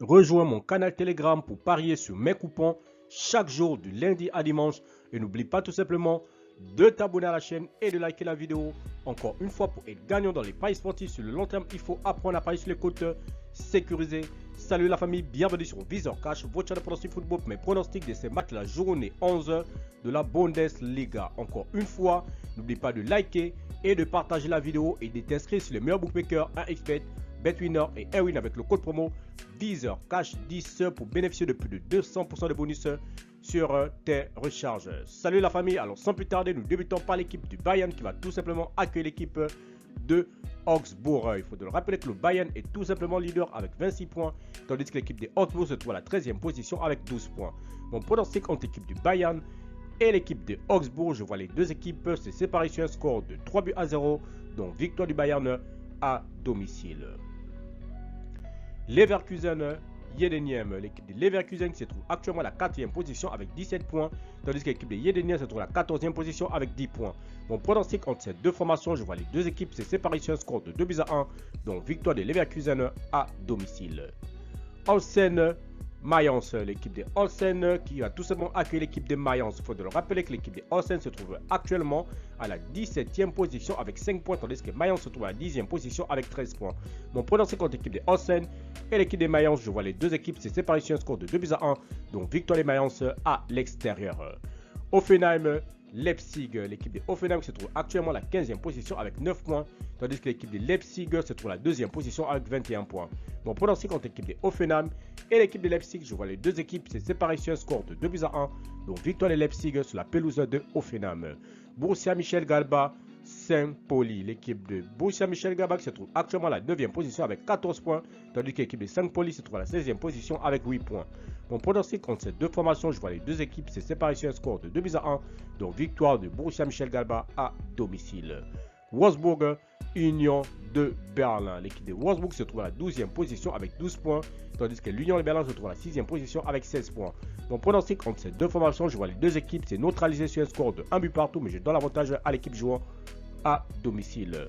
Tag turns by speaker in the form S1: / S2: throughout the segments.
S1: Rejoins mon canal Telegram pour parier sur mes coupons chaque jour du lundi à dimanche. Et n'oublie pas tout simplement de t'abonner à la chaîne et de liker la vidéo. Encore une fois, pour être gagnant dans les paris sportifs sur le long terme, il faut apprendre à parier sur les cotes sécurisées. Salut la famille, bienvenue sur Viseur Cash, votre chaîne de pronostic football pour mes pronostics de ces matchs de la journée 11 de la Bundesliga. Encore une fois, n'oublie pas de liker et de partager la vidéo et de t'inscrire sur les meilleurs bookmakers, 1xBet, BetWinner et Airwin avec le code promo Viseur Cash 10 pour bénéficier de plus de 200% de bonus sur tes recharges. Salut la famille, alors sans plus tarder, nous débutons par l'équipe du Bayern qui va tout simplement accueillir l'équipe de Augsbourg. Il faut le rappeler que le Bayern est tout simplement leader avec 26 points, tandis que l'équipe des Augsbourg se trouve à la 13e position avec 12 points. Mon pronostic entre l'équipe du Bayern et l'équipe de Augsbourg, je vois les deux équipes se séparer sur un score de 3-0, donc victoire du Bayern à domicile. Leverkusen, Yedeniem. L'équipe de Leverkusen se trouve actuellement à la 4e position avec 17 points, tandis que l'équipe de Yedeniem se trouve à la 14e position avec 10 points. Mon pronostic entre ces deux formations, je vois les deux équipes se séparer sur un score de 2-1, donc victoire de Leverkusen à domicile. Holstein, Mayence, l'équipe de Holstein qui va tout simplement accueillir l'équipe de Mayence. Il faut le rappeler que l'équipe de Holstein se trouve actuellement à la 17e position avec 5 points, tandis que Mayence se trouve à la 10e position avec 13 points. Mon pronostic contre l'équipe de Holstein et l'équipe de Mayence, je vois les deux équipes se séparer sur un score de 2-1, donc victoire de Mayence à l'extérieur. Offenheim, Leipzig, l'équipe de Offenheim se trouve actuellement à la 15e position avec 9 points, tandis que l'équipe de Leipzig se trouve à la 2e position avec 21 points. Mon pronostic contre l'équipe de Offenheim et l'équipe de Leipzig, je vois les deux équipes se séparer sur un score de 2-1, donc victoire de Leipzig sur la pelouse de Offenheim. Borussia Mönchengladbach, Saint-Pauli, l'équipe de Borussia Mönchengladbach se trouve actuellement à la 9e position avec 14 points, tandis que l'équipe de Saint-Pauli se trouve à la 16e position avec 8 points. Mon pronostic contre ces deux formations, je vois les deux équipes se séparer sur un score de 2-1, donc victoire de Borussia Mönchengladbach à domicile. Wolfsburg, Union de Berlin. L'équipe de Wolfsburg se trouve à la 12e position avec 12 points, tandis que l'Union de Berlin se trouve à la 6e position avec 16 points. Mon pronostic entre ces deux formations, je vois les deux équipes se neutraliser sur un score de 1 but partout, mais je donne l'avantage à l'équipe jouant à domicile.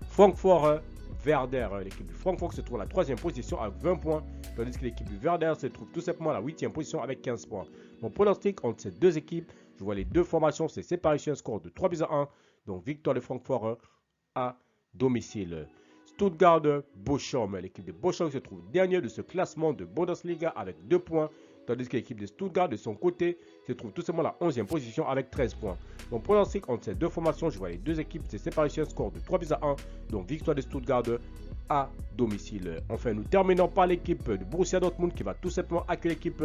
S1: Francfort, Werder, l'équipe du Francfort se trouve à la 3e position avec 20 points, tandis que l'équipe du Werder se trouve tout simplement à la 8e position avec 15 points. Mon pronostic entre ces deux équipes, je vois les deux formations se séparer sur un score de 3-1, donc victoire de Francfort à domicile. Stuttgart, Bochum, l'équipe de Bochum se trouve dernier de ce classement de Bundesliga avec 2 points, tandis que l'équipe de Stuttgart de son côté se trouve tout simplement à la 11e position avec 13 points. Mon pronostic entre ces deux formations, je vois les deux équipes se séparer sur un score de 3-1, donc victoire de Stuttgart à domicile. Enfin, nous terminons par l'équipe de Borussia Dortmund qui va tout simplement accueillir l'équipe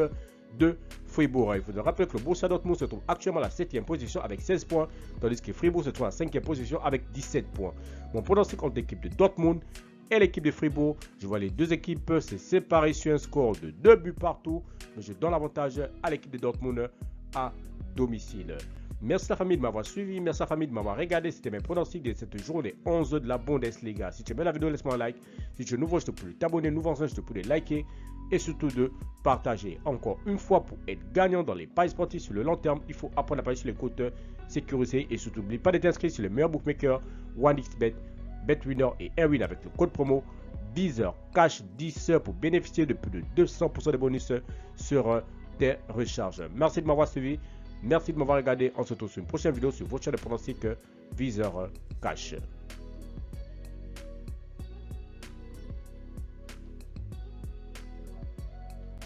S1: de Fribourg. Il faut rappeler que le Borussia Dortmund se trouve actuellement à la 7e position avec 16 points, tandis que Fribourg se trouve à la 5e position avec 17 points. Mon pronostic entre l'équipe de Dortmund et l'équipe de Fribourg, je vois les deux équipes se séparer sur un score de 2 buts partout, mais je donne l'avantage à l'équipe de Dortmund à domicile. Merci la famille de m'avoir suivi, merci la famille de m'avoir regardé. C'était mes pronostics de cette journée 11 de la Bundesliga. Si tu aimes la vidéo, laisse-moi un like. Si tu es nouveau, je te prie de t'abonner. Nouveau je te prie de liker et surtout de partager. Encore une fois, pour être gagnant dans les paris sportifs sur le long terme, il faut apprendre à parier sur les cotes sécurisées et surtout n'oublie pas d'être inscrit sur les meilleurs bookmakers 1xBet, BetWinner et Airwin avec le code promo Viseur Cash 10 pour bénéficier de plus de 200% de bonus sur tes recharges. Merci de m'avoir suivi. Merci de m'avoir regardé. On se retrouve sur une prochaine vidéo sur votre chaîne de pronostic Viseur Cash.